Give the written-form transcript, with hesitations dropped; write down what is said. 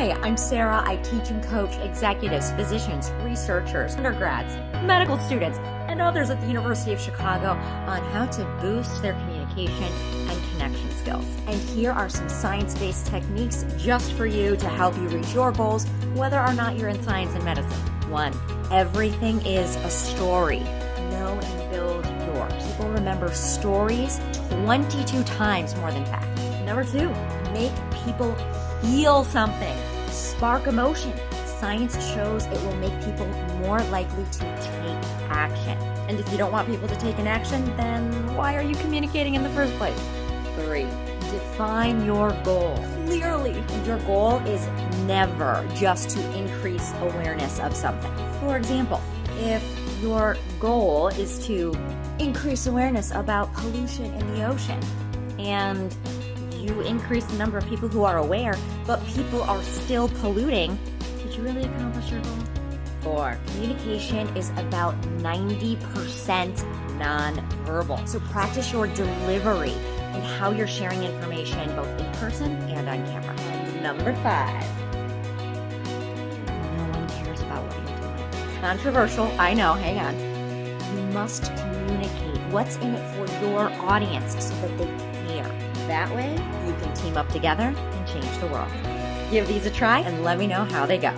Hi, I'm Sarah. I teach and coach executives, physicians, researchers, undergrads, medical students, and others at the University of Chicago on how to boost their communication and connection skills. And here are some science-based techniques just for you to help you reach your goals, whether or not you're in science and medicine. 1, everything is a story. Know and build yours. People remember stories 22 times more than facts. Number 2, make people feel something. Spark emotion. Science shows it will make people more likely to take action. And if you don't want people to take an action, then why are you communicating in the first place? 3, define your goal clearly. Your goal is never just to increase awareness of something. For example, if your goal is to increase awareness about pollution in the ocean, and you increase the number of people who are aware, but people are still polluting, did you really accomplish your goal? 4, communication is about 90% nonverbal. So practice your delivery and how you're sharing information both in person and on camera. And number 5, no one cares about what you're doing. Controversial, I know, hang on. You must communicate what's in it for your audience so that they care. That way, you can team up together and change the world. Give these a try and let me know how they go.